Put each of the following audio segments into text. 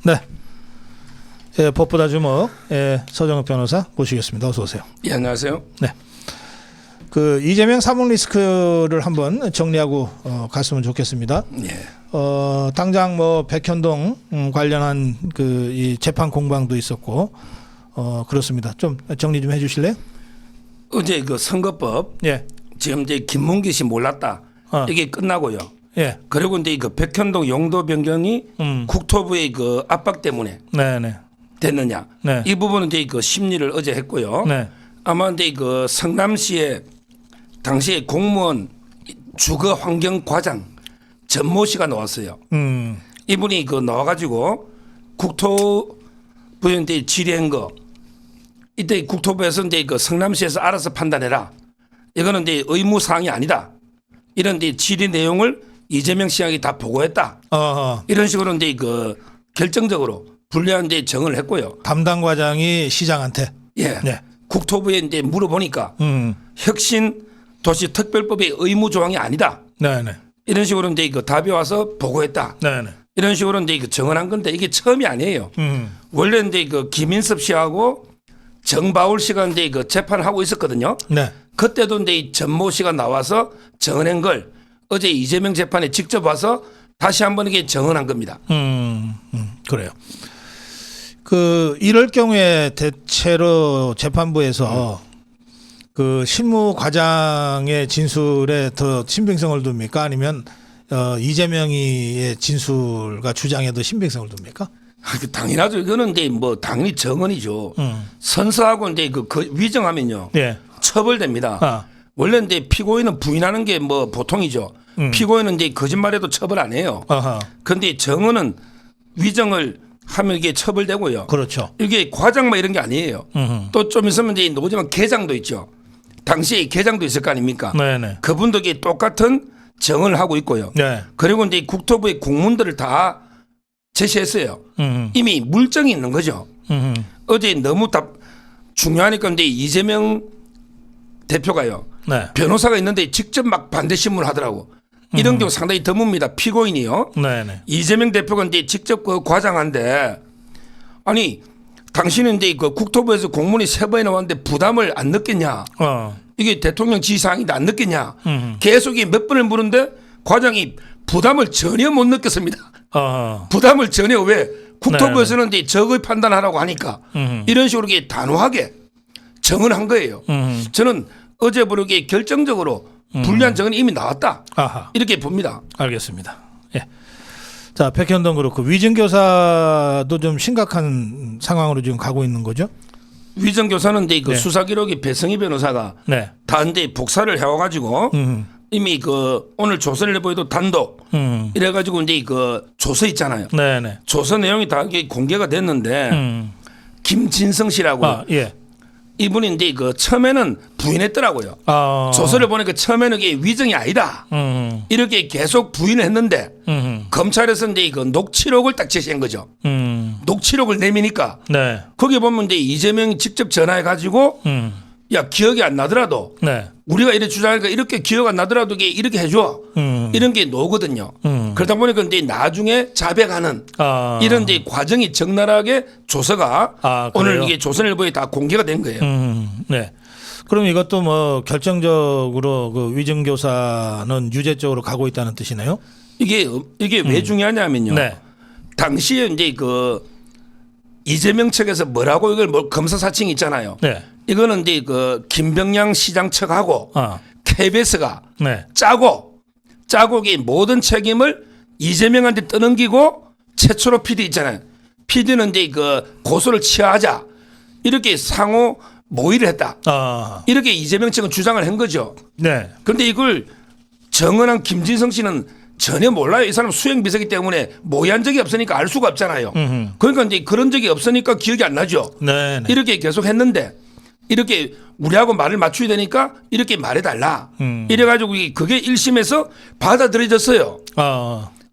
네. 예, 법보다 주먹 서정욱 변호사 모시겠습니다. 어서 오세요. 예, 안녕하세요. 네. 그 이재명 사법 리스크를 한번 정리하고 갔으면 좋겠습니다. 예. 당장 뭐 백현동 관련한 그 이 재판 공방도 있었고 그렇습니다. 좀 정리 좀 해주실래요? 어제 그 선거법 예. 지금 이제 김문기 씨 몰랐다. 이게 끝나고요. 예. 그리고 이제 그 백현동 용도 변경이 국토부의 그 압박 때문에 네네. 됐느냐. 네. 이 부분은 이제 그 심리를 어제 했고요. 네. 아마 이제 그 성남시의 당시에 공무원 주거 환경 과장 전모 씨가 나왔어요. 이분이 그 나와가지고 국토부에 이제 질의한 거 이때 국토부에서 이제 그 성남시에서 알아서 판단해라. 이거는 이제 의무 사항이 아니다. 이런 이제 질의 내용을 이재명 시장이 다 보고했다. 이런 식으로 이제 그 결정적으로 불리한 이제 정을 했고요. 담당 과장이 시장한테. 예. 네. 국토부에 이제 물어보니까 혁신 도시 특별법의 의무 조항이 아니다. 네네. 이런 식으로 이제 그 답이 와서 보고했다. 네네. 이런 식으로 이제 그 정언한 건데 이게 처음이 아니에요. 원래 이제 그 김인섭 씨하고 정바울 씨가 이제 그 재판을 하고 있었거든요. 네. 그때도 이제 이 전모 씨가 나와서 정언한 걸 어제 이재명 재판에 직접 와서 다시 한번 이게 정언한 겁니다. 그래요. 그 이럴 경우에 대체로 재판부에서 그 실무 과장의 진술에 더 신빙성을 둡니까? 아니면 이재명이의 진술과 주장에 더 신빙성을 둡니까? 당연하죠. 이거는 이제 뭐 당연히 정언이죠. 선서하고 이제 그 위정하면요. 예. 처벌됩니다. 원래 이제 피고인은 부인하는 게 뭐 보통이죠. 피고인은 이제 거짓말해도 처벌 안 해요. 그런데 정언은 위정을 하면 이게 처벌되고요. 그렇죠. 이게 과장만 이런 게 아니에요. 또 좀 있으면 이제 노지만 계장도 있죠. 당시에 계장도 있을 거 아닙니까? 네네. 그분도 이게 똑같은 정언을 하고 있고요. 네. 그리고 이제 국토부의 공문들을 다 제시했어요. 이미 물증이 있는 거죠. 어제 너무 중요하니까 이제 이재명 대표가요. 네. 변호사가 있는데 직접 막 반대 신문을 하더라고. 이런 경우 상당히 드뭅니다. 피고인이요. 네네. 이재명 대표가 이제 직접 그 과장한데 아니 당신은 이제 그 국토부에서 공문이 3번이 나왔는데 부담을 안 느꼈냐? 이게 대통령 지시사항인데 안 느꼈냐? 계속 몇 번을 물은데 과장이 부담을 전혀 못 느꼈습니다. 부담을 전혀 왜? 국토부에서는 이제 적의 판단하라고 하니까 이런 식으로 단호하게 정언한 거예요. 저는 어제 부르게 결정적으로 불리한 정언이 이미 나왔다. 이렇게 봅니다. 알겠습니다. 예. 자, 백현동 그렇고 위증교사도 좀 심각한 상황으로 지금 가고 있는 거죠? 위정교사는 이제 그 네. 수사 기록이 배성희 변호사가 네. 다 이제 복사를 해와가지고 이미 그 오늘 조선일보에도 단독 이래가지고 이제 그 조서 있잖아요. 네네. 조서 내용이 다 이게 공개가 됐는데 김진성 씨라고 예. 이분이 이제 그 처음에는 부인했더라고요. 조서를 보니까 처음에는 이게 위정이 아니다. 이렇게 계속 부인을 했는데 검찰에서 이제 그 녹취록을 딱 제시한 거죠. 녹취록을 내미니까 네. 거기 보면 이제 이재명이 직접 전화해 가지고 야 기억이 안 나더라도 네. 우리가 이렇게 주장하니까 이렇게 기억 안 나더라도 이렇게 해줘. 이런 게 노거든요. 그러다 보니까 이제 나중에 자백하는 이런 이제 과정이 적나라하게 조서가 오늘 이게 조선일보에 다 공개가 된 거예요. 네. 그럼 이것도 뭐 결정적으로 그 위증교사는 유죄적으로 가고 있다는 뜻이네요. 이게 왜 중요하냐면요. 네. 당시에 이제 그 이재명 측에서 뭐라고 이걸 뭐 검사 사칭 있잖아요. 네. 이거는 이제 그 김병양 시장 측하고 KBS가 네. 짜고 이 모든 책임을 이재명한테 떠넘기고 최초로 PD 있잖아요. PD는 이제 그 고소를 취하하자 이렇게 상호 모의를 했다. 이렇게 이재명 측은 주장을 한 거죠. 네. 그런데 이걸 정언한 김진성 씨는 전혀 몰라요. 이 사람 수행비서기 때문에 모의한 적이 없으니까 알 수가 없잖아요. 그러니까 이제 그런 적이 없으니까 기억이 안 나죠. 네. 이렇게 계속 했는데 이렇게 우리하고 말을 맞추게 되니까 이렇게 말해달라. 이래가지고 그게 1심에서 받아들여졌어요.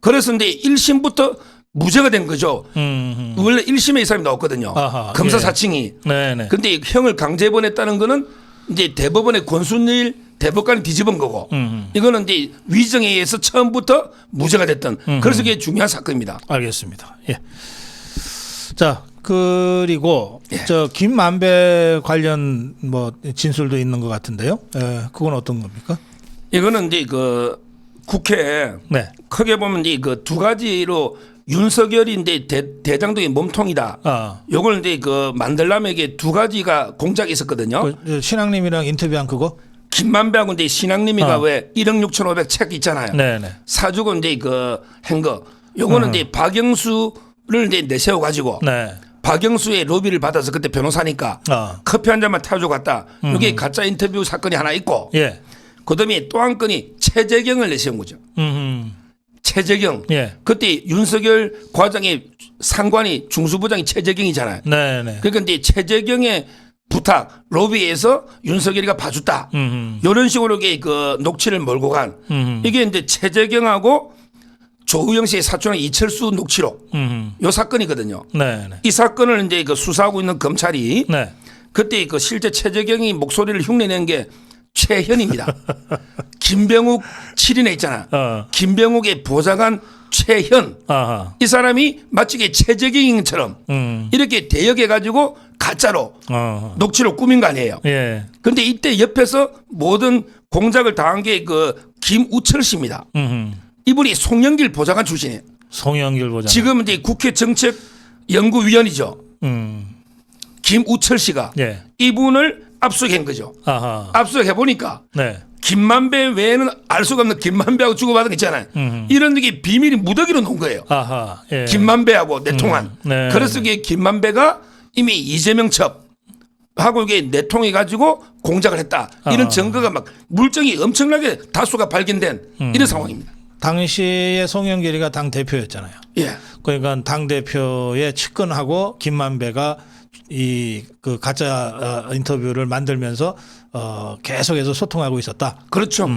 그래서 이제 1심부터 무죄가 된 거죠. 원래 1심에 이 사람이 나왔거든요. 검사 사칭이. 네네. 근데 형을 강제 보냈다는 거는 이제 대법원의 권순일 대법관이 뒤집은 거고 이거는 이제 위정에 의해서 처음부터 무죄가 됐던 그래서 이게 중요한 사건입니다. 알겠습니다. 예. 자, 그리고 예. 저 김만배 관련 뭐 진술도 있는 것 같은데요. 그건 어떤 겁니까? 이거는 이제 그 국회 네. 크게 보면 이제 그 두 가지로 윤석열인데 대장동의 몸통이다. 요걸 이제 그 만들려면 이게 두 가지가 공작이 있었거든요. 그 신앙님이랑 인터뷰한 그거? 김만배하고 이제 신앙님이가 왜 1억 6,500 책 있잖아요. 네네. 사주고 이제 그 한 거. 요거는 이제 박영수를 이제 내세워 가지고 네. 박영수의 로비를 받아서 그때 변호사니까 커피 한 잔만 타주고 갔다. 이게 가짜 인터뷰 사건이 하나 있고. 예. 그다음에 또 한 건이 최재경을 내세운 거죠. 최재경. 예. 그때 윤석열 과장의 상관이 중수부장이 최재경이잖아요. 네네. 그러니까 이제 최재경의 부탁 로비에서 윤석열이가 봐줬다. 이런 식으로 그 녹취를 몰고 간 이게 이제 최재경하고 조우영 씨의 사촌한 이철수 녹취록 요 사건이거든요. 네네. 이 사건을 이제 그 수사하고 있는 검찰이 네. 그때 그 실제 최재경이 목소리를 흉내낸 게 최현입니다. 김병욱 7인에 있잖아. 김병욱의 보좌관 최현. 아하. 이 사람이 마치 이게 최재경처럼 이렇게 대역해가지고 가짜로 녹취록 꾸민 거 아니에요. 예. 근데 이때 옆에서 모든 공작을 당한 게 그 김우철 씨입니다. 이분이 송영길 보좌관 출신이에요. 송영길 보좌관. 지금 이제 국회 정책연구위원이죠. 김우철 씨가 예. 이분을 압수한 거죠. 아하. 압수해 보니까 네. 김만배 외에는 알 수가 없는 김만배하고 주고받은 거 있잖아요. 이런 게 비밀이 무더기로 놓은 거예요. 아하. 예. 김만배하고 내통한. 네. 그래서 이게 김만배가 이미 이재명 첩하고 이게 내통해 가지고 공작을 했다. 이런 증거가 막 물증이 엄청나게 다수가 발견된 이런 상황입니다. 당시에 송영길이가 당 대표였잖아요. 예. 그러니까 당 대표의 측근하고 김만배가 이 그 가짜 인터뷰를 만들면서 계속해서 소통하고 있었다. 그렇죠.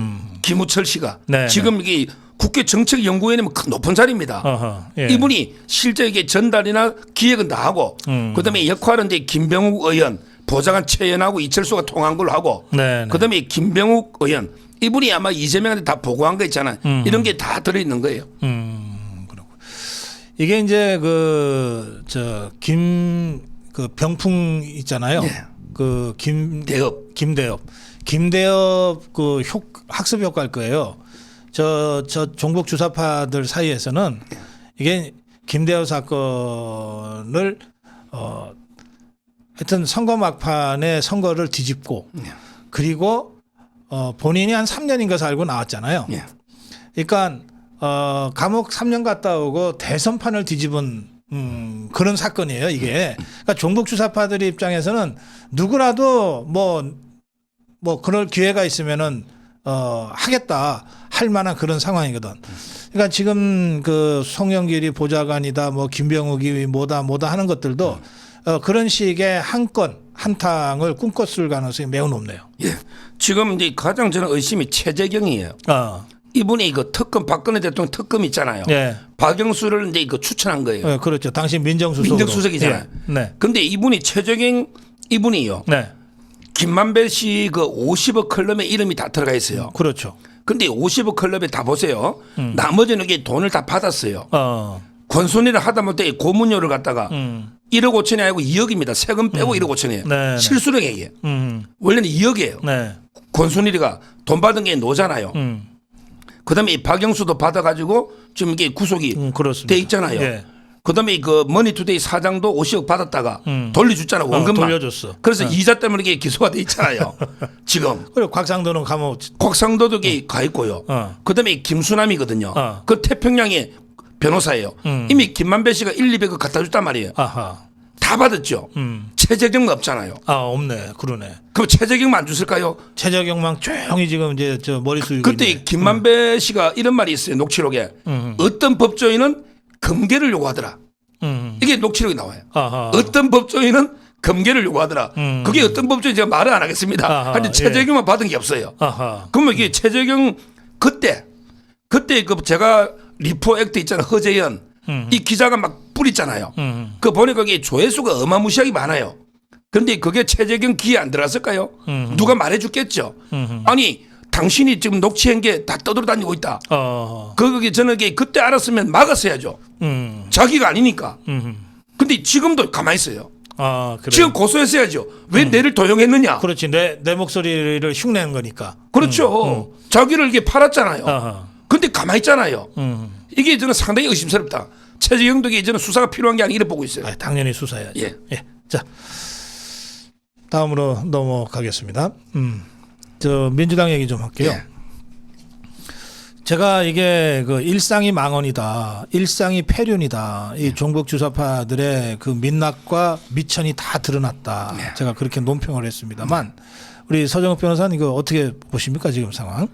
김우철 씨가 네, 지금 이게 국회 정책연구위원회면 큰 높은 자리입니다. 어허, 예. 이분이 실제 이게 전달이나 기획은 다 하고 그다음에 역할은 이제 김병욱 의원, 보좌관 최현하고 이철수가 통한 걸로 하고 네, 네. 그다음에 김병욱 의원 이분이 아마 이재명한테 다 보고한 거 있잖아요. 이런 게 다 들어있는 거예요. 그렇고 이게 이제 그 병풍 있잖아요. 예. 그 대업. 김대엽 그 학습 효과일 거예요. 저 종북 주사파들 사이에서는 이게 김대엽 사건을 하여튼 선거 막판에 선거를 뒤집고 그리고 본인이 한 3년인가 살고 나왔잖아요. 예. 그러니까 감옥 3년 갔다 오고 대선판을 뒤집은 그런 사건이에요, 이게. 그러니까 종북 주사파들 입장에서는 누구라도 뭐 그럴 기회가 있으면은 하겠다 할 만한 그런 상황이거든. 그러니까 지금 그 송영길이 보좌관이다, 뭐 김병욱이 뭐다 하는 것들도 그런 식의 한 건 한탕을 꿈꿨을 가능성이 매우 높네요. 예. 지금 이제 가장 저는 의심이 최재경이에요. 이분이 그 특검 박근혜 대통령 특검 있잖아요. 예. 박영수를 이제 그 추천한 거예요. 네, 그렇죠. 당시 민정수석으로. 민정수석이잖아요. 예. 네. 근데 이분이 최재경 이분이요. 네. 김만배 씨 그 50억 클럽에 이름이 다 들어가 있어요. 그렇죠. 근데 50억 클럽에 다 보세요. 나머지는 이게 돈을 다 받았어요. 권순위를 하다못해 고문료를 갖다가 1억 5천이 아니고 2억입니다. 세금 빼고 1억 5천이에요. 네, 실수령액이에요. 원래는 2억이에요. 네. 권순일이가 돈 받은 게 노잖아요. 그다음에 이 박영수도 받아가지고 지금 이게 구속이 그렇습니다. 돼 있잖아요. 예. 그다음에 그 머니투데이 사장도 50억 받았다가 돌려줬잖아 원금만. 돌려줬어. 그래서 이자 때문에 이게 기소가 돼 있잖아요. 지금 그리고 곽상도는 감옥. 곽상도도 가 있고요. 그다음에 김수남이거든요. 그 태평양의 변호사예요. 이미 김만배 씨가 1, 200억 갖다 줬단 말이에요. 아하. 다 받았죠. 최재경은 없잖아요. 없네. 그러네. 그럼 최재경만 안 줬을까요? 최재경만 조용히 지금 이제 저 머리 숙이고 그때 있네. 김만배 씨가 이런 말이 있어요. 녹취록에. 어떤 법조인은 금괴를 요구하더라. 이게 녹취록이 나와요. 아하. 어떤 법조인은 금괴를 요구하더라. 그게 어떤 법조인 제가 말을 안 하겠습니다. 아하, 하여튼 최재경만 받은 게 없어요. 아하. 그러면 이게 최재경 그때 그 제가 리포 액트 있잖아요. 허재현 이 기자가 막 뿌리잖아요. 그 보니까 그게 조회수가 어마무시하게 많아요. 그런데 그게 최재경 귀에 안 들어갔을까요? 누가 말해줬겠죠. 아니 당신이 지금 녹취한 게 다 떠돌아다니고 있다. 그게 저는 그때 알았으면 막았어야죠. 자기가 아니니까. 근데 근데 지금도 가만히 있어요. 아, 그래. 지금 고소했어야죠. 왜 내를 도용했느냐? 그렇지. 내 목소리를 흉내낸 거니까. 그렇죠. 자기를 이게 팔았잖아요. 아하. 근데 가만히 있잖아요. 이게 저는 상당히 의심스럽다. 최재형도 저는 수사가 필요한 게 아니라 이렇게 보고 있어요. 아, 당연히 수사해야죠. 예. 자, 다음으로 넘어가겠습니다. 저 민주당 얘기 좀 할게요. 예. 제가 이게 그 일상이 망언이다, 일상이 폐륜이다, 이 종북 주사파들의 그 민낯과 미천이 다 드러났다. 제가 그렇게 논평을 했습니다만 우리 서정욱 변호사는 이거 어떻게 보십니까 지금 상황?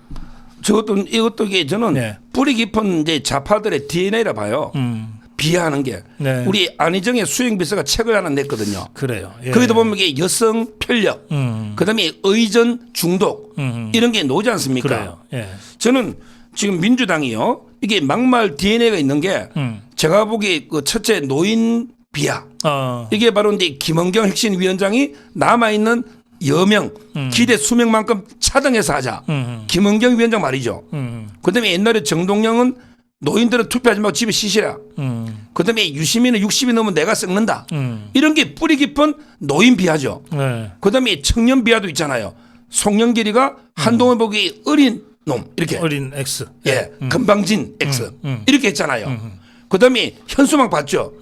이것도 이게 저는 네. 뿌리 깊은 이제 좌파들의 DNA라 봐요. 비하하는 게 네. 우리 안희정의 수행비서가 책을 하나 냈거든요. 그래요. 예. 거기다 보면 이게 여성 편력, 그다음에 의전 중독 이런 게 나오지 않습니까? 그래요. 예. 저는 지금 민주당이요 이게 막말 DNA가 있는 게 제가 보기에 그 첫째 노인 비하 이게 바로 이제 김은경 혁신위원장이 남아 있는 여명 기대 수명만큼 차등해서 하자. 김은경 위원장 말이죠. 그다음에 옛날에 정동영은 노인들은 투표하지 말고 집에 쉬시라. 그다음에 유시민은 60이 넘으면 내가 썩는다. 이런 게 뿌리 깊은 노인 비하죠. 네. 그다음에 청년 비하도 있잖아요. 송영길이가 한동훈 보기 어린 놈 이렇게. 어린 X. 예, 건방진 X 이렇게 했잖아요. 그다음에 현수막 봤죠.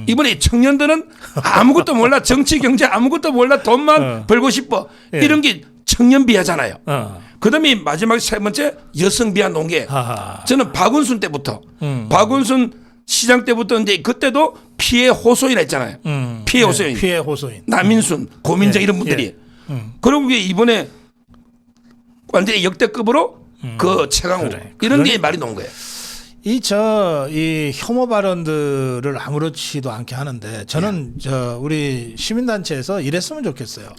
이번에 청년들은 아무것도 몰라 정치 경제 아무것도 몰라 돈만 벌고 싶어 이런 게 청년 비하잖아요. 그다음에 마지막 세 번째 여성 비하 논게 저는 박원순 때부터 박원순 시장 때부터 이제 그때도 피해 호소인 했잖아요. 피해 호소인, 피해 호소인, 남인순, 고민정 이런 분들이 그리고 이번에 완전히 역대급으로 그 최강욱 그래. 이런 게 말이 나온 거예요. 이 혐오 발언들을 아무렇지도 않게 하는데 저는 우리 시민단체에서 이랬으면 좋겠어요.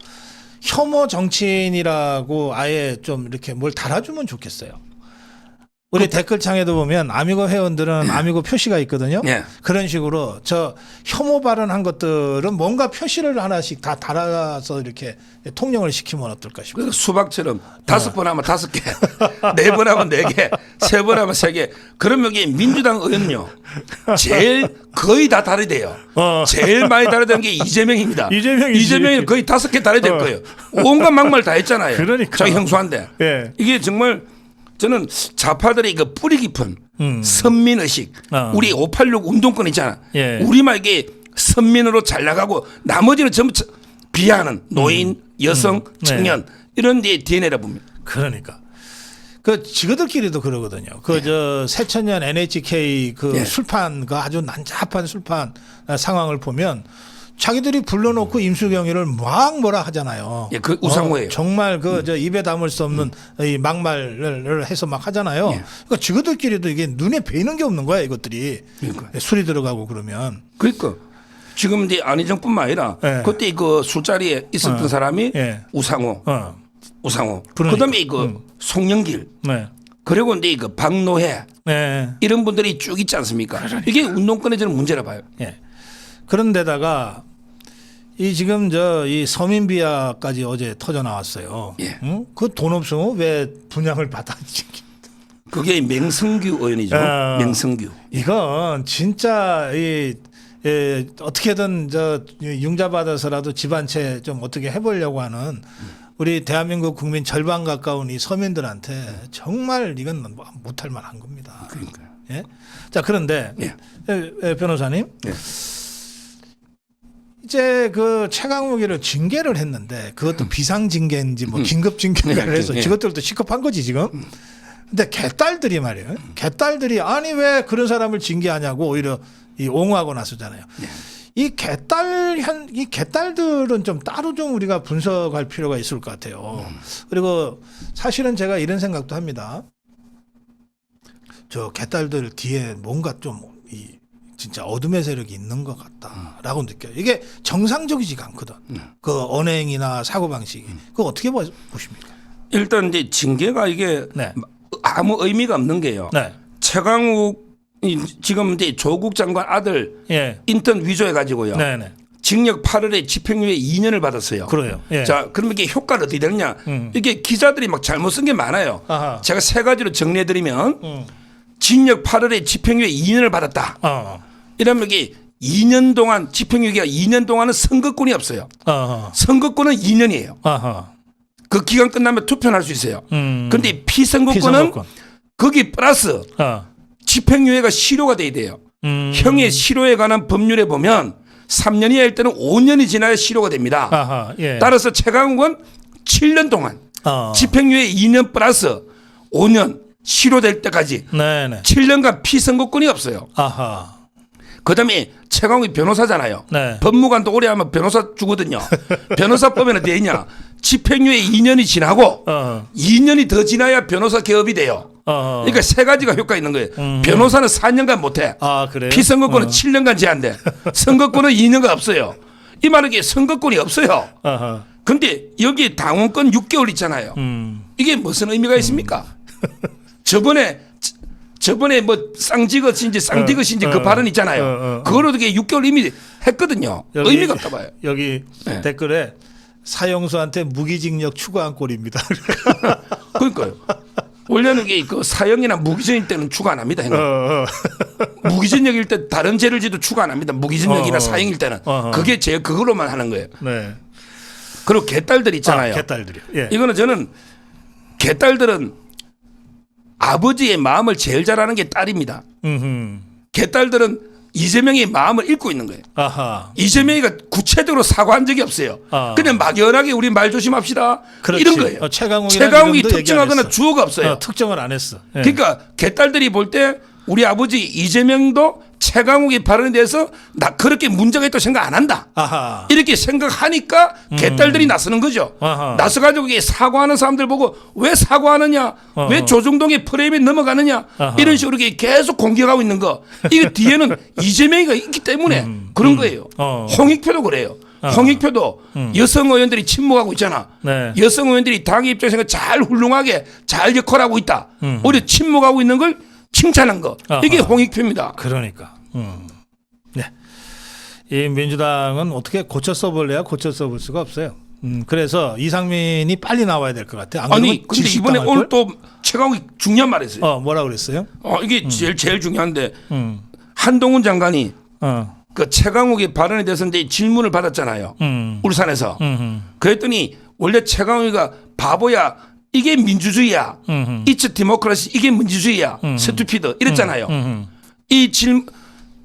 혐오 정치인이라고 아예 좀 이렇게 뭘 달아주면 좋겠어요. 우리 댓글창에도 보면 아미고 회원들은 아미고 표시가 있거든요. 네. 그런 식으로 저 혐오 발언한 것들은 뭔가 표시를 하나씩 다 달아서 이렇게 통령을 시키면 어떨까 싶어요. 그 수박처럼 5번 하면 5개, 4번 하면 4개, 3번 하면 3개. 그러면 이게 민주당 의원요. 제일 거의 다 다르대요. 제일 많이 다르다는 게 이재명입니다. 이재명이지. 이재명이 거의 5개 다르야 될 거예요. 온갖 막말 다 했잖아요. 그러니까. 자기 형수한테. 예. 이게 정말 저는 좌파들의 그 뿌리 깊은 선민의식 우리 586 운동권 있잖아. 예. 우리만 이게 선민으로 잘 나가고 나머지는 전부 비하하는 노인, 여성, 청년 이런 데 DNA라 봅니다. 그러니까 그 지그들끼리도 그러거든요. 그 새천년 NHK 그 술판 그 아주 난잡한 술판 상황을 보면 자기들이 불러놓고 임수경이를 막 뭐라 하잖아요. 예, 그 우상호예요. 정말 그 입에 담을 수 없는 이 막말을 해서 막 하잖아요. 그러니까 지그들끼리도 이게 눈에 베이는 게 없는 거야 이것들이. 그러니까요. 술이 들어가고 그러면. 그러니까 지금 이제 안희정뿐만 아니라 그때 그 술자리에 있었던 사람이 우상호, 우상호. 그러니까. 그다음에 그 송영길. 네. 그리고 이제 그 박노해 네. 이런 분들이 쭉 있지 않습니까? 이게 운동권의 저는 문제라 봐요. 예. 그런데다가 이 지금 이 서민 비하까지 어제 터져 나왔어요. 예. 응? 그 돈 없으면 왜 분양을 받았지? 그게 맹성규 의원이죠. 맹성규. 이건 진짜 어떻게든 융자 받아서라도 집 한 채 좀 어떻게 해보려고 하는 우리 대한민국 국민 절반 가까운 이 서민들한테 정말 이건 못할 만한 겁니다. 그러니까요. 예? 자 그런데 변호사님. 예. 이제 그 최강욱이를 징계를 했는데 그것도 비상징계인지 뭐 긴급징계를 해서 저것들도 시급한 거지 지금. 근데 개딸들이 말이에요. 개딸들이 아니 왜 그런 사람을 징계하냐고 오히려 옹호하고 나서잖아요. 이 개딸들은 좀 따로 좀 우리가 분석할 필요가 있을 것 같아요. 그리고 사실은 제가 이런 생각도 합니다. 저 개딸들 뒤에 뭔가 좀 진짜 어둠의 세력이 있는 것 같다라고 느껴요. 이게 정상적이지가 않거든. 그 언행이나 사고방식이. 그거 어떻게 보십니까? 일단 이제 징계가 이게 아무 의미가 없는 게요. 최강욱 지금 이제 조국 장관 아들 인턴 위조해 가지고요. 징역 8월에 집행유예 2년을 받았어요. 그래요. 자, 그러면 이게 효과가 어떻게 되느냐? 이게 기자들이 막 잘못 쓴 게 많아요. 아하. 제가 3가지로 정리해 드리면 징역 8월에 집행유예 2년을 받았다. 이러면 이게 2년 동안 집행유예가 2년 동안은 선거권이 없어요. 어허. 선거권은 2년이에요. 어허. 그 기간 끝나면 투표를 할 수 있어요. 그런데 피선거권은 피선거권. 거기 플러스 집행유예가 실효가 돼야 돼요. 형의 실효에 관한 법률에 보면 3년 이하일 때는 5년이 지나야 실효가 됩니다. 아하, 예. 따라서 최강욱은 7년 동안 어. 집행유예 2년 플러스 5년 실효될 때까지 네네. 7년간 피선거권이 없어요. 아하. 그다음에 최강욱이 변호사잖아요. 네. 법무관도 오래 하면 변호사 주거든요. 변호사법에는 돼 있냐? 집행유예 2년이 지나고 2년이 더 지나야 변호사 개업이 돼요. 그러니까 세 가지가 효과 있는 거예요. 변호사는 4년간 못해. 아, 그래요? 피선거권은 7년간 제한돼. 선거권은 2년간 없어요. 이 말은 이게 선거권이 없어요. 아하. 근데 여기 당원권 6개월 있잖아요. 이게 무슨 의미가 있습니까? 저번에 뭐 쌍지것인지 쌍디것인지 그 발언 있잖아요. 그거로 되게 6개월 이미 했거든요. 의미가 없다 봐요. 여기 네. 댓글에 사형수한테 무기징역 추가한 꼴입니다. 그러니까요. 원래는 이게 그 사형이나 무기징역 때는 추가 안 합니다. 무기징역일 때 다른 죄를 지도 추가 안 합니다. 무기징역이나 사형일 때는 그게 그걸로만 하는 거예요. 네. 그리고 개딸들 있잖아요. 개딸들이요. 예. 이거는 저는 개딸들은 아버지의 마음을 제일 잘 아는 게 딸입니다. 개딸들은 이재명의 마음을 읽고 있는 거예요. 아하. 이재명이가 구체적으로 사과한 적이 없어요. 그냥 막연하게 우리 말 조심합시다. 그렇지. 이런 거예요. 최강욱이 특정하거나 주어가 없어요. 특정을 안 했어. 예. 그러니까 개딸들이 볼 때 우리 아버지 이재명도 최강욱의 발언에 대해서 나 그렇게 문제가 있다고 생각 안 한다. 아하. 이렇게 생각하니까 개딸들이 나서는 거죠. 아하. 나서가지고 이게 사과하는 사람들 보고 왜 사과하느냐, 왜 조중동의 프레임에 넘어가느냐 아하. 이런 식으로 이렇게 계속 공격하고 있는 거. 이게 뒤에는 이재명이가 있기 때문에 그런 거예요. 홍익표도 그래요. 홍익표도 여성 의원들이 침묵하고 있잖아. 네. 여성 의원들이 당의 입장에서 잘 훌륭하게 잘 역할하고 있다. 오히려 침묵하고 있는 걸 칭찬한 거. 이게 아하. 홍익표입니다. 그러니까. 네. 이 민주당은 어떻게 고쳐 써볼래야 고쳐 써볼 수가 없어요. 그래서 이상민이 빨리 나와야 될 것 같아. 안 아니 그러면 근데 질식 이번에 당할 걸? 오늘 또 최강욱이 중요한 말 했어요. 뭐라 그랬어요? 이게 제일 중요한데 한동훈 장관이 그 최강욱의 발언에 대해서 이제 질문을 받았잖아요. 울산에서. 그랬더니 원래 최강욱이가 바보야. 이게 민주주의야. It's democracy. 이게 민주주의야. 스투피드. 이랬잖아요.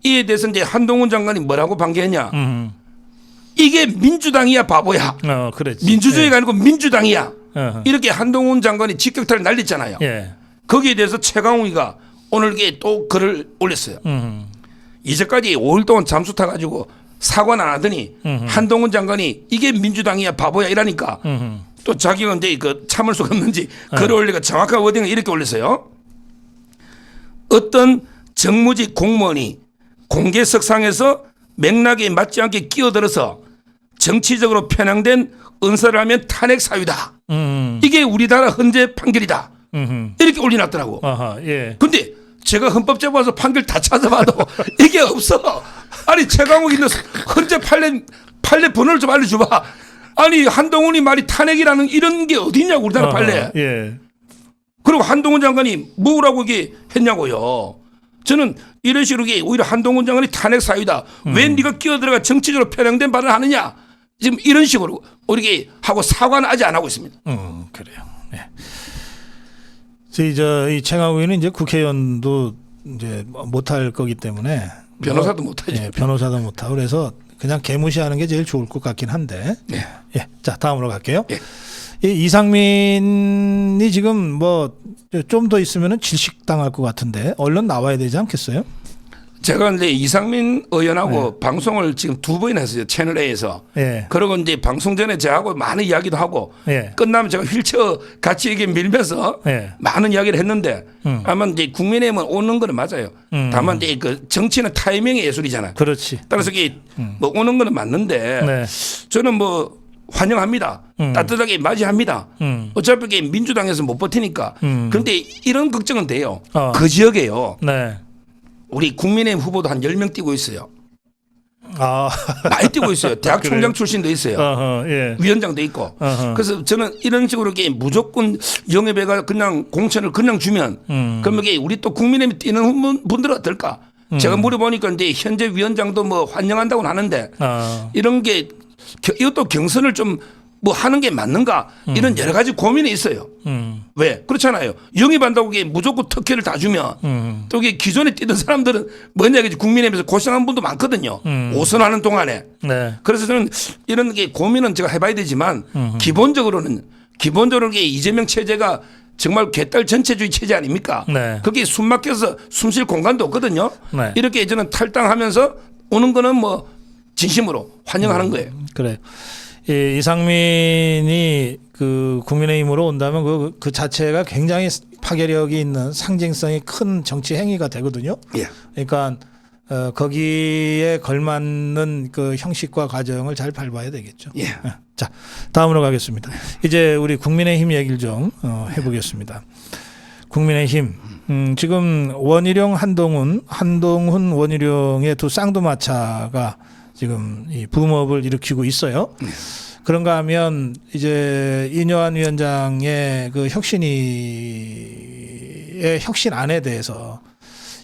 이에 대해서 이제 한동훈 장관이 뭐라고 반기했냐. 이게 민주당이야 바보야. 그랬지. 민주주의가 아니고 민주당이야. 어허. 이렇게 한동훈 장관이 직격탄을 날렸잖아요. 예. 거기에 대해서 최강욱이가 오늘 이게 또 글을 올렸어요. 이제까지 5일 동안 잠수 타가지고 사과는 안 하더니 한동훈 장관이 이게 민주당이야 바보야 이러니까 또 자기가 이제 그 참을 수가 없는지 글을 올리고 정확한 워딩을 이렇게 올렸어요. 어떤 정무직 공무원이 공개석상에서 맥락에 맞지 않게 끼어들어서 정치적으로 편향된 언사를 하면 탄핵 사유다. 이게 우리나라 헌재 판결이다. 이렇게 올려놨더라고. 아하, 예. 근데 제가 헌법재판소 판결 다 찾아봐도 이게 없어. 아니 최강욱이 너 헌재 판례 번호를 좀 알려줘봐. 아니 한동훈이 말이 탄핵이라는 이런 게 어디냐고 우리나라 판례. 예. 그리고 한동훈 장관이 뭐라고 이게 했냐고요. 저는 이런 식으로 이게 오히려 한동훈 장관이 탄핵 사유다. 왜 네가 끼어들어가 정치적으로 편향된 발언을 하느냐. 지금 이런 식으로 이렇게 하고 사과는 아직 안 하고 있습니다. 그래요. 네. 이 최강욱이는 이제 국회의원도 이제 못할 거기 때문에 변호사도 못하죠. 예, 변호사도 못하고 그래서 그냥 개무시하는 게 제일 좋을 것 같긴 한데. 예. 예. 자, 다음으로 갈게요. 예. 이 이상민이 지금 뭐 좀 더 있으면은 질식 당할 것 같은데 얼른 나와야 되지 않겠어요? 제가 이제 이상민 의원하고 방송을 지금 2번이나 했어요. 채널 A에서. 예. 그리고 이제 방송 전에 저하고 많은 이야기도 하고 예. 끝나면 제가 휠체어 같이 이렇게 밀면서 예. 많은 이야기를 했는데 아마 이제 국민의힘은 오는 거는 맞아요. 다만 이제 그 정치는 타이밍의 예술이잖아요. 그렇지. 따라서 이게 뭐 오는 거는 맞는데 네. 저는 뭐 환영합니다. 따뜻하게 맞이합니다. 어차피 이게 민주당에서 못 버티니까. 그런데 이런 걱정은 돼요. 그 지역에요. 네. 우리 국민의힘 후보도 한 10명 뛰고 있어요. 아. 많이 뛰고 있어요. 대학 그래요? 총장 출신도 있어요. 예. 위원장도 있고. 어허. 그래서 저는 이런 식으로 이게 무조건 영입회가 그냥 공천을 그냥 주면 그러면 이게 우리 또 국민의힘 뛰는 분들은 어떨까? 제가 물어보니까 이제 현재 위원장도 뭐 환영한다고는 하는데 이런 게 이것도 경선을 좀 뭐 하는 게 맞는가 이런 여러 가지 고민이 있어요. 왜 그렇잖아요. 영입한다고 이게 무조건 특혜를 다 주면 또 이게 기존에 뛰던 사람들은 뭐냐 이게 국민의힘에서 고생한 분도 많거든요. 5선하는 동안에. 네. 그래서 저는 이런 게 고민은 제가 해봐야 되지만 기본적으로는 이게 이재명 체제가 정말 개딸 전체주의 체제 아닙니까? 네. 그게 숨 막혀서 숨 쉴 공간도 없거든요. 네. 이렇게 저는 탈당하면서 오는 거는 뭐 진심으로 환영하는 거예요. 그래. 이상민이 그 국민의힘으로 온다면 그 자체가 굉장히 파괴력이 있는 상징성이 큰 정치 행위가 되거든요. 예. 그러니까 거기에 걸맞는 그 형식과 과정을 잘 밟아야 되겠죠. 예. 자, 다음으로 가겠습니다. 이제 우리 국민의힘 얘기를 좀 해보겠습니다. 국민의힘 지금 원희룡 한동훈 원희룡의 두 쌍두마차가 지금 이 붐업을 일으키고 있어요. 그런가 하면 이제 이뇨한 위원장의 그 혁신안에 대해서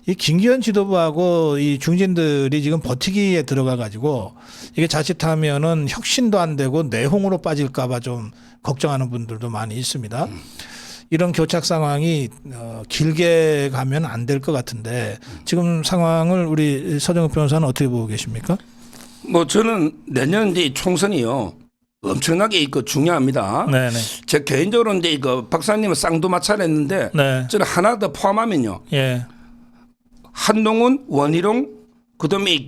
이 김기현 지도부하고 이 중진들이 지금 버티기에 들어가 가지고 이게 자칫하면은 혁신도 안 되고 내홍으로 빠질까봐 좀 걱정하는 분들도 많이 있습니다. 이런 교착 상황이 길게 가면 안 될 것 같은데 지금 상황을 우리 서정욱 변호사는 어떻게 보고 계십니까? 뭐 저는 내년 이제 총선이요 엄청나게 중요합니다. 네네. 제 개인적으로 이제 박사님은 쌍두마차를 했는데 네. 저는 하나 더 포함하면요. 예. 한동훈, 원희룡, 그다음에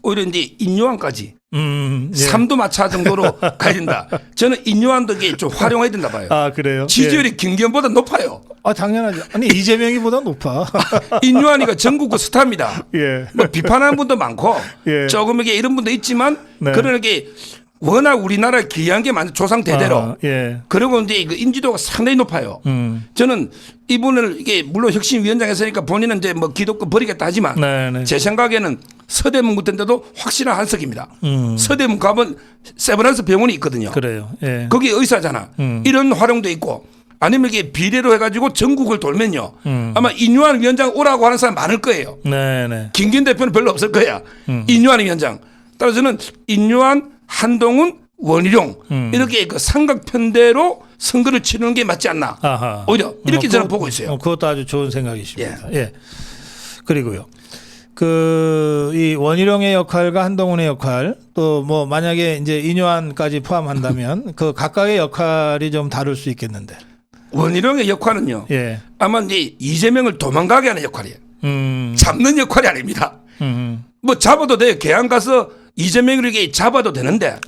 오히려 이제 인요한까지 예. 삼두마차 정도로 가야 된다. 저는 인요한도 이게 좀 활용해야 된다 봐요. 아 그래요? 지지율이 예. 김기현보다 높아요. 아 당연하죠. 아니 이재명이보다 높아. 인요한이가 전국구 스타입니다. 예. 뭐 비판하는 분도 많고 예. 조금 이게 이런 분도 있지만 네. 그러게 워낙 우리나라 귀한 게 많은 조상 대대로. 예. 그리고 이제 인지도가 상당히 높아요. 저는 이분을 이게 물론 혁신위원장 했으니까 본인은 이제 뭐 기독교 버리겠다 하지만 네네. 제 생각에는 서대문 같은데도 확실한 한석입니다. 서대문 가면 세브란스 병원이 있거든요. 그래요. 예. 거기 의사잖아. 이런 활용도 있고 아니면 이게 비례로 해가지고 전국을 돌면요. 아마 인유한 위원장 오라고 하는 사람 많을 거예요. 네네. 김기현 대표는 별로 없을 거야. 인유한 위원장. 따라서 저는 인유한 한동훈 원희룡 이렇게 삼각편대로 선거를 치르는 게 맞지 않나. 아하. 오히려 이렇게 저는 보고 있어요. 그것도 아주 좋은 생각이십니다. 예. 그리고요. 이 원희룡의 역할과 한동훈의 역할 또 뭐 만약에 이제 이뇨한까지 포함한다면 그 각각의 역할이 좀 다를 수 있겠는데. 원희룡의 역할은요. 예. 아마 이제 이재명을 도망가게 하는 역할이에요. 잡는 역할이 아닙니다. 뭐 잡아도 돼요. 개항 가서 이재명에게 잡아도 되는데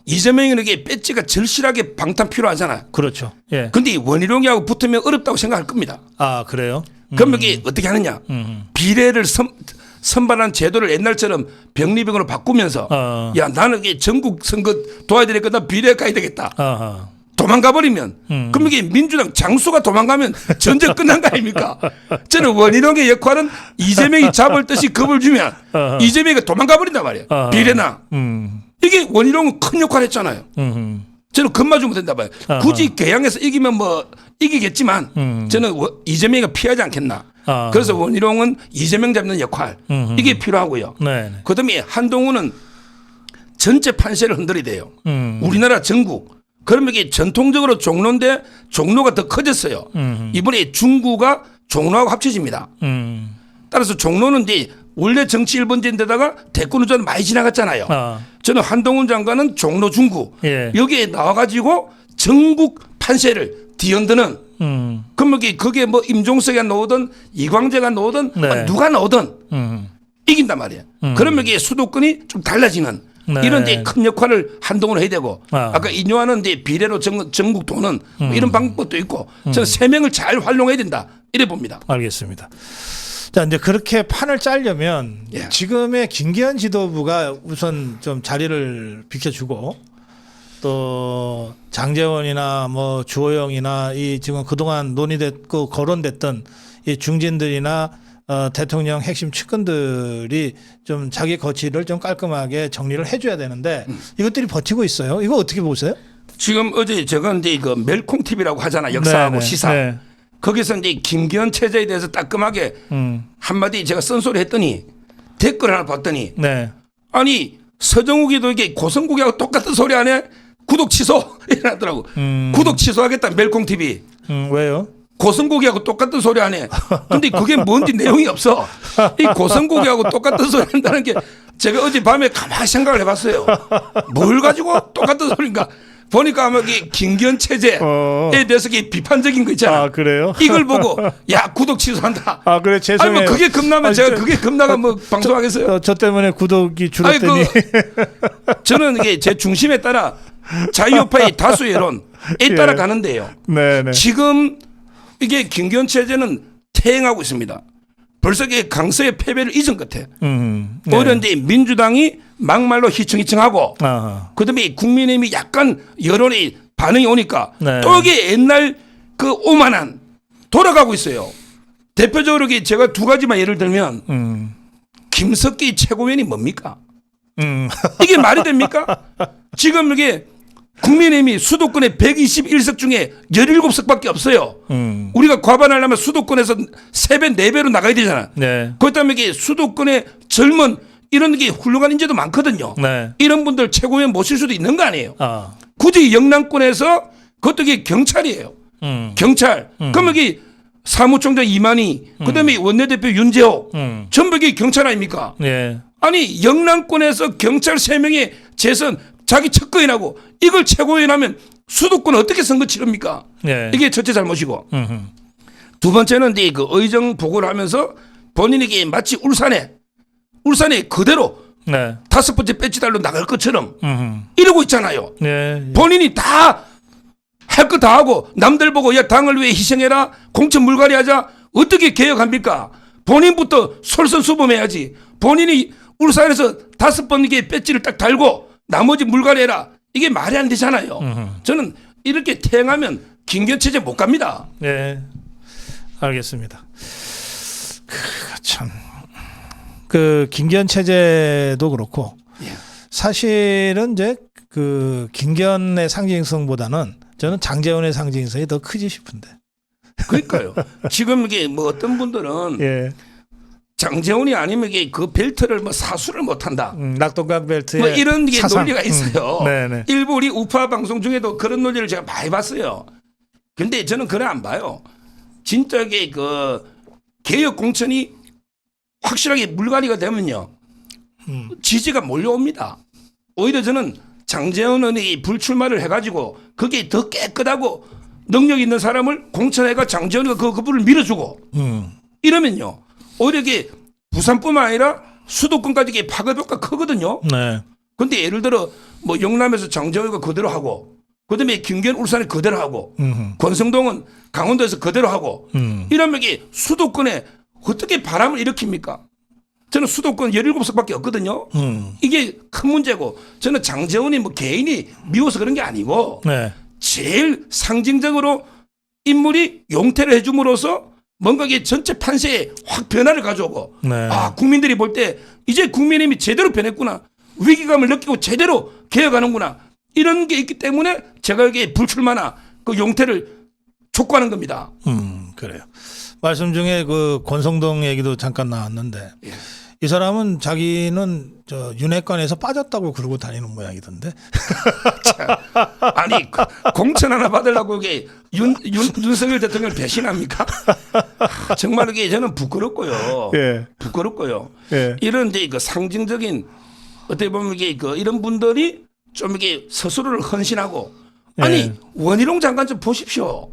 이재명에게 배지가 절실하게 방탄 필요하잖아요. 그렇죠. 예. 근데 이 원희룡이하고 붙으면 어렵다고 생각할 겁니다. 아 그래요? 그럼 이게 어떻게 하느냐? 비례를 선발한 제도를 옛날처럼 병리병으로 바꾸면서 야 나는 이게 전국 선거 도와드릴 거다 비례 가야 되겠다. 아하. 도망가 버리면 그럼 이게 민주당 장수가 도망가면 전쟁 끝난 거 아닙니까? 저는 원희룡의 역할은 이재명이 잡을 듯이 겁을 주면 이재명이 도망가 버린단 말이에요. 비례나 이게 원희룡은 큰 역할 했잖아요. 저는 겁만 주면 된다 봐요. 굳이 개항에서 이기면 뭐 이기겠지만 저는 이재명이 피하지 않겠나. 그래서 원희룡은 이재명 잡는 역할 이게 필요하고요. 네. 그다음에 한동훈은 전체 판세를 흔들어야 돼요. 우리나라 전국. 그러면 이게 전통적으로 종로인데 종로가 더 커졌어요. 이번에 중구가 종로하고 합쳐집니다. 따라서 종로는 이제 원래 정치 1번지인데다가 대권운전 많이 지나갔잖아요. 저는 한동훈 장관은 종로 중구 예. 여기에 나와가지고 전국 판세를 뒤흔드는 그러면 그게 뭐 임종석이 나오든 이광재가 나오든 네. 누가 나오든 이긴단 말이에요. 그러면 이게 수도권이 좀 달라지는 네. 이런 이제 큰 역할을 한동훈 해야 되고 아까 인요하는 이제 비례로 전국 도는 뭐 이런 방법도 있고 저는 세 명을 잘 활용해야 된다 이래 봅니다. 알겠습니다. 자 이제 그렇게 판을 짜려면 예. 지금의 김기현 지도부가 우선 좀 자리를 비켜주고 또 장제원이나 뭐 주호영이나 이 지금 그동안 논의됐고 거론됐던 이 중진들이나 대통령 핵심 측근들이 좀 자기 거취를 좀 깔끔하게 정리를 해줘야 되는데 이것들이 버티고 있어요. 이거 어떻게 보세요? 지금 어제 제가 이제 멜콩 TV라고 하잖아 역사하고 네네. 시사. 네. 거기서 이제 김기현 체제에 대해서 따끔하게 한마디 제가 쓴소리 했더니 댓글 하나 봤더니 네. 아니 서정욱이도 이게 고성국이하고 똑같은 소리 안 해? 구독 취소 이러더라고. 구독 취소하겠다 멜콩 TV. 왜요? 고성국이하고 똑같은 소리 안 해. 근데 그게 뭔지 내용이 없어. 이 고성국이하고 똑같은 소리 한다는 게 제가 어젯밤에 가만히 생각을 해봤어요. 뭘 가지고 똑같은 소리인가. 보니까 아마 이게 김기현 체제에 대해서 이게 비판적인 거 있잖아. 아, 그래요? 이걸 보고 야 구독 취소한다. 아, 그래 죄송해요. 아니 뭐 그게 겁나면 제가 그게 겁나가 뭐 방송하겠어요. 저 때문에 구독이 줄었더니. 저는 이게 제 중심에 따라 자유파의 다수 여론에 따라 가는데요. 네네. 지금 이게 김기현 체제는 퇴행하고 있습니다. 벌써 이게 강서의 패배를 잊은 것 같아. 네. 오히려 이제 민주당이 막말로 희청희청하고 그다음에 국민의힘이 약간 여론의 반응이 오니까 네. 또 이게 옛날 그 오만한 돌아가고 있어요. 대표적으로 제가 두 가지만 예를 들면 김석기 최고위원이 뭡니까? 이게 말이 됩니까? 지금 이게 국민의힘이 수도권에 121석 중에 17석밖에 없어요. 우리가 과반하려면 수도권에서 3배, 4배로 나가야 되잖아. 네. 그렇기 때문에 이게 수도권의 젊은 이런 게 훌륭한 인재도 많거든요. 네. 이런 분들 최고위원 모실 수도 있는 거 아니에요. 아. 굳이 영남권에서 그것도 이게 경찰이에요. 경찰. 그러면 이게 사무총장 이만희, 그다음에 원내대표 윤재호, 전부 이게 경찰 아닙니까? 네. 아니 영남권에서 경찰 3명의 재선 자기 첫거인하고 이걸 최고위원하면 수도권 어떻게 선거 치릅니까? 네. 이게 첫째 잘못이고 두 번째는 이제 그 의정 보고를 하면서 본인에게 마치 울산에 그대로 네. 5번째 배지 달로 나갈 것처럼 이러고 있잖아요. 네. 본인이 다 할 거 다 하고 남들 보고 야 당을 위해 희생해라 공천 물갈이 하자 어떻게 개혁합니까? 본인부터 솔선수범해야지. 본인이 울산에서 5번 이게 배지를 딱 달고 나머지 물갈이 해라. 이게 말이 안 되잖아요. 저는 이렇게 퇴행하면 김기현 체제 못 갑니다. 네. 알겠습니다. 참. 그 김기현 체제도 그렇고 예. 사실은 이제 그 김기현의 상징성보다는 저는 장제원의 상징성이 더 크지 싶은데. 그러니까요. 지금 이게 뭐 어떤 분들은 예. 장재훈이 아니면 이게 그 벨트를 뭐 사수를 못 한다. 낙동강 벨트에 뭐 이런 게 사상. 논리가 있어요. 네네. 일부 우리 우파 방송 중에도 그런 논리를 제가 많이 봤어요. 근데 저는 그래 안 봐요. 진짜 이게 그 개혁 공천이 확실하게 물갈이가 되면요. 지지가 몰려옵니다. 오히려 저는 장재원 의원이 불출마를 해가지고 그게 더 깨끗하고 능력 있는 사람을 공천해가 장재원이가 그분을 밀어주고 이러면요. 오히려 이게 부산뿐만 아니라 수도권까지 이게 파급 효과 크거든요. 네. 근데 예를 들어 뭐 영남에서 장재원이가 그대로 하고 그다음에 김기현 울산에 그대로 하고 권성동은 강원도에서 그대로 하고 이러면 이게 수도권에 어떻게 바람을 일으킵니까? 저는 수도권 17석밖에 없거든요. 이게 큰 문제고 저는 장재원이 뭐 개인이 미워서 그런 게 아니고 네. 제일 상징적으로 인물이 용퇴를 해줌으로써 뭔가 이게 전체 판세에 확 변화를 가져오고 네. 아 국민들이 볼 때 이제 국민의힘이 제대로 변했구나. 위기감을 느끼고 제대로 개혁하는구나. 이런 게 있기 때문에 제가 여기에 불출마나 그 용퇴를 촉구하는 겁니다. 그래요. 말씀 중에 그 권성동 얘기도 잠깐 나왔는데 예. 이 사람은 자기는 저 윤핵관에서 빠졌다고 그러고 다니는 모양이던데. 아니 공천 하나 받으려고 이게 윤석열 대통령을 배신합니까? 정말 이게 저는 부끄럽고요. 예. 부끄럽고요. 예. 이런 이제 그 상징적인 어떻게 보면 이게 그 이런 분들이 좀 이게 스스로를 헌신하고 아니 예. 원희룡 장관 좀 보십시오.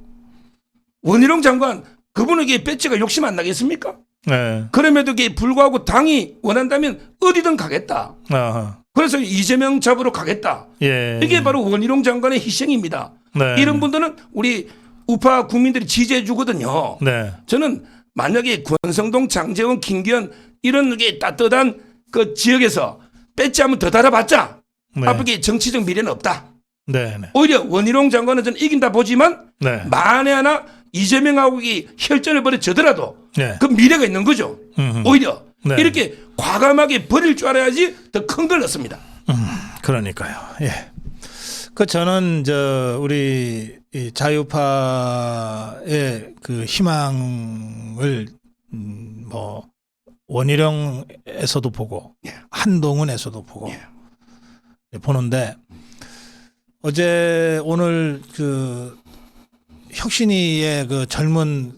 원희룡 장관 그분에게 배지가 욕심 안 나겠습니까? 네. 그럼에도 불구하고 당이 원한다면 어디든 가겠다. 아하. 그래서 이재명 잡으러 가겠다. 예. 이게 바로 원희룡 장관의 희생입니다. 네. 이런 분들은 우리 우파 국민들이 지지해 주거든요. 네. 저는 만약에 권성동, 장재원, 김기현 이런 게 따뜻한 그 지역에서 배지 한번 더 달아봤자 네. 앞으로 정치적 미래는 없다. 네. 네. 오히려 원희룡 장관은 저는 이긴다 보지만 네. 만에 하나 이재명하고 혈전을 벌여지더라도 네. 그 미래가 있는 거죠. 오히려 네. 이렇게 과감하게 버릴 줄 알아야지 더 큰 걸 넣습니다. 그러니까요. 예. 그 저는 우리 이 자유파의 그 희망을 뭐 원희룡에서도 보고 예. 한동훈에서도 보고 예. 보는데 오늘 그 혁신위의 그 젊은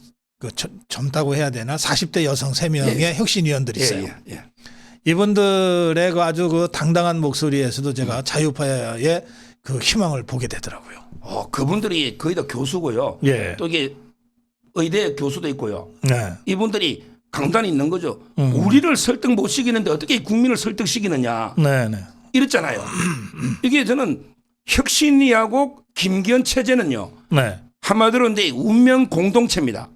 젊다고 해야 되나 40대 여성 3명의 예. 혁신위원들이 있어요. 예. 이분들의 그 아주 그 당당한 목소리에서도 제가 자유파의 그 희망을 보게 되더라고요. 그분들이 거의 다 교수고요. 예. 또 이게 의대 교수도 있고요. 네. 이분들이 강단이 있는 거죠. 우리를 설득 못 시키는데 어떻게 국민을 설득시키느냐. 네. 이랬잖아요. 이게 저는 혁신위하고 김기현 체제는요. 네. 한마디로 근데 운명 공동체입니다.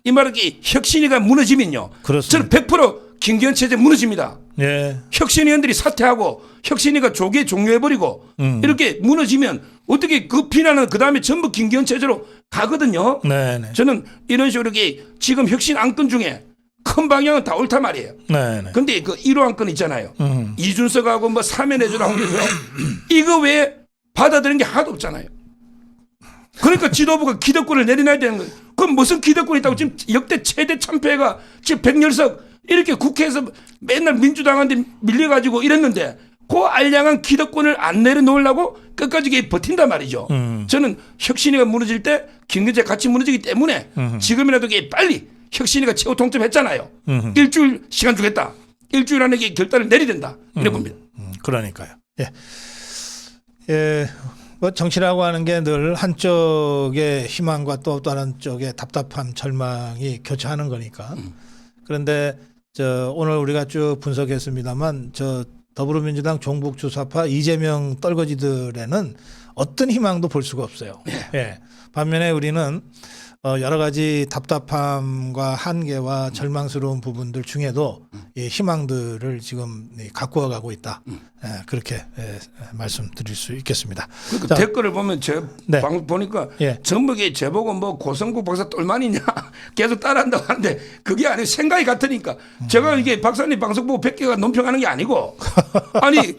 이 말은 혁신위가 무너지면요. 그렇습니다. 저는 100% 김기현 체제 무너집니다. 예. 혁신위원들이 사퇴하고 혁신위가 조기에 종료해버리고 이렇게 무너지면 어떻게 그 피난은 그 다음에 전부 김기현 체제로 가거든요. 네. 저는 이런 식으로 지금 혁신 안건 중에 큰 방향은 다 옳단 말이에요. 네. 근데 그 1호 안건 있잖아요. 이준석하고 뭐 사면해주라고 그래서 이거 왜 받아들인 게 하나도 없잖아요. 그러니까 지도부가 기득권을 내려놔야 되는 거예요. 그럼 무슨 기득권이 있다고 지금 역대 최대 참패가 지금 백열석 이렇게 국회에서 맨날 민주당한테 밀려가지고 이랬는데 그 알량한 기득권을 안 내려놓으려고 끝까지 버틴단 말이죠. 저는 혁신위가 무너질 때 김기재 같이 무너지기 때문에 지금이라도 빨리 혁신위가 최후 통첩했잖아요. 일주일 시간 주겠다. 일주일 안에 결단을 내려야 된다. 이래 봅니다. 그러니까요. 예. 예. 뭐 정치라고 하는 게 늘 한쪽의 희망과 또 다른 쪽의 답답함, 절망이 교차하는 거니까. 그런데 오늘 우리가 쭉 분석했습니다만 더불어민주당 종북주사파 이재명 떨거지들에는 어떤 희망도 볼 수가 없어요. 예. 반면에 우리는 여러 가지 답답함과 한계와 절망스러운 부분들 중에도 이 희망들을 지금 갖고 가고 있다. 예, 그렇게 말씀드릴 수 있겠습니다. 그러니까 댓글을 보면 네. 보니까 예. 전부 제보고 뭐 고성국 박사 똘만이냐 계속 따라한다고 하는데 그게 아니고 생각이 같으니까 제가 이게 박사님 방송 보고 100개가 논평하는 게 아니고 아니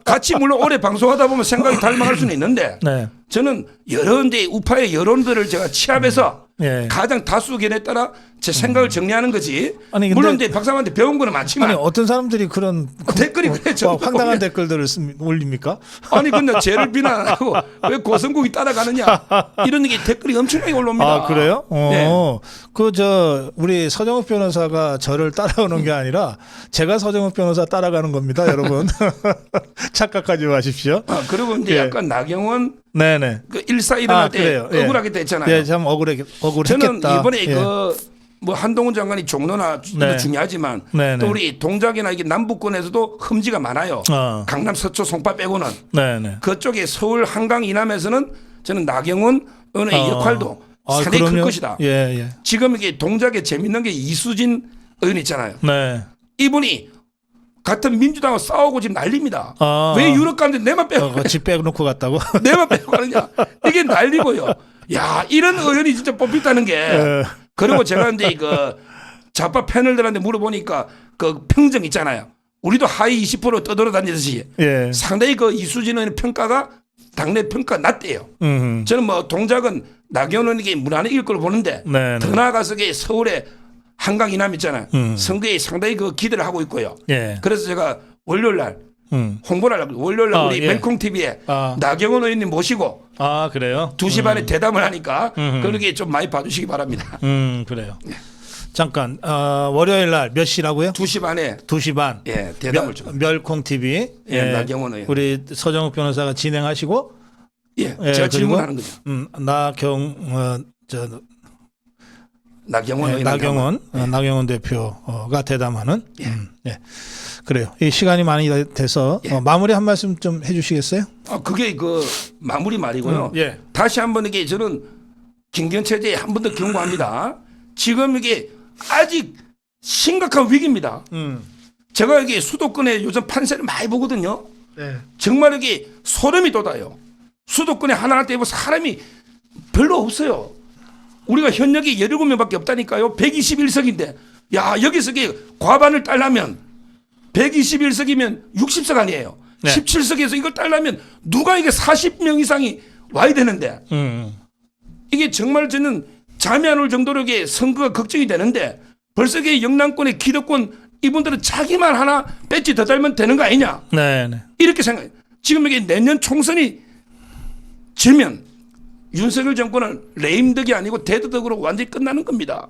같이 물론 오래 방송하다 보면 생각이 닮아갈 수는 있는데 네. 저는 여러 데 우파의 여론들을 제가 취합해서 예. 가장 다수 의견에 따라 제 생각을 정리하는 거지. 아니, 근데 물론 이제 박사님한테 배운 거는 많지만 아니 어떤 사람들이 그런 댓글이 그래 저 황당한 댓글들을 올립니까? 아니 근데 쟤를 비난하고 왜 고성국이 따라가느냐 이런 게 댓글이 엄청나게 올라옵니다. 아 그래요? 네. 우리 서정욱 변호사가 저를 따라오는 게 아니라 제가 서정욱 변호사 따라가는 겁니다, 여러분. 착각하지 마십시오. 그리고 이제 예. 약간 나경원 네네. 그 일사 일어날 때 그래요. 예. 억울하게 됐잖아요. 예, 참 억울했겠다. 저는 이번에 예. 뭐 한동훈 장관이 종로나 네. 중요하지만 네네. 또 우리 동작이나 이게 남부권에서도 흠지가 많아요. 강남 서초 송파 빼고는 네네. 그쪽에 서울 한강 이남에서는 저는 나경원 의원의 역할도 상당히 클 그럼요. 것이다. 예, 예. 지금 이게 동작에 재밌는 게 이수진 의원 있잖아요. 네. 이분이 같은 민주당과 싸우고 지금 난립니다. 아. 왜 유럽 가는데 내만 빼고 집 빼놓고 갔다고? 내만 빼고 가느냐. 이게 난리고요. 야 이런 의원이 진짜 뽑혔다는 게. 그리고 제가 이제 그 좌파 패널들한테 물어보니까 그 평정 있잖아요. 우리도 하위 20% 떠돌아다니듯이 예. 상당히 그 이수진 의원의 평가가 당내 평가 낮대요. 저는 뭐 동작은 나경원 의원에게 무난히 걸로 보는데 네네. 더 나아가서 서울에 한강 이남 있잖아요. 선거에 상당히 그 기대를 하고 있고요. 예. 그래서 제가 월요일 날 홍보를 하려고 월요일 날 우리 예. 멜콩 TV에 나경원 의원님 모시고 아 그래요? 2시 반에 대담을 하니까 그렇게 좀 많이 봐주시기 바랍니다. 그래요. 잠깐 월요일 날 몇 시라고요? 2시 반에 2시 반. 예 대담을 좀. 멸콩 TV. 예, 나경원 의원. 우리 서정욱 변호사가 진행하시고. 예, 제가 그리고, 질문하는 거죠. 나경원 의원. 나경원 대표가 대담하는. 예. 그래요. 이 시간이 많이 돼서 마무리 한 말씀 좀 해주시겠어요? 그게 그 마무리 말이고요. 예. 다시 한번 이게 저는 김기현 체제에 한 번 더 경고합니다. 지금 이게 아직 심각한 위기입니다. 제가 여기 수도권에 요즘 판세를 많이 보거든요. 네. 정말 이게 소름이 돋아요. 수도권에 하나하나 떼고 사람이 별로 없어요. 우리가 현역이 17명밖에 없다니까요. 121석인데 야 여기서 이게 과반을 따려면 121석이면 60석 아니에요. 네. 17석에서 이걸 따려면 누가 이게 40명 이상이 와야 되는데 이게 정말 저는 잠이 안 올 정도로 이게 선거가 걱정이 되는데 벌써 이게 영남권의 기득권 이분들은 자기만 하나 배지 더 달면 되는 거 아니냐. 네, 네. 이렇게 생각해요. 지금 이게 내년 총선이 지면 윤석열 정권은 레임덕이 아니고 대드덕으로 완전히 끝나는 겁니다.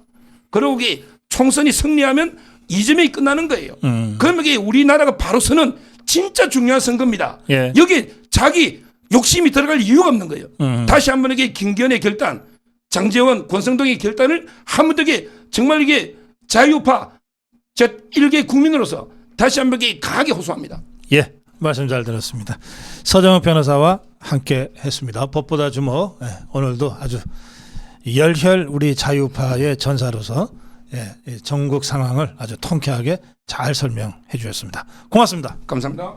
그리고 이게 총선이 승리하면 이재명이 끝나는 거예요. 그러면 이게 우리나라가 바로 서는 진짜 중요한 선거입니다. 예. 여기 자기 욕심이 들어갈 이유가 없는 거예요. 다시 한번 이게 김기현의 결단, 장제원, 권성동의 결단을 한 번 더 이게 정말 이게 자유파 제 일개 국민으로서 다시 한번 이게 강하게 호소합니다. 예, 말씀 잘 들었습니다. 서정욱 변호사와 함께 했습니다. 법보다 주목. 예, 오늘도 아주 열혈 우리 자유파의 전사로서 예, 이 전국 상황을 아주 통쾌하게 잘 설명해 주셨습니다. 고맙습니다. 감사합니다.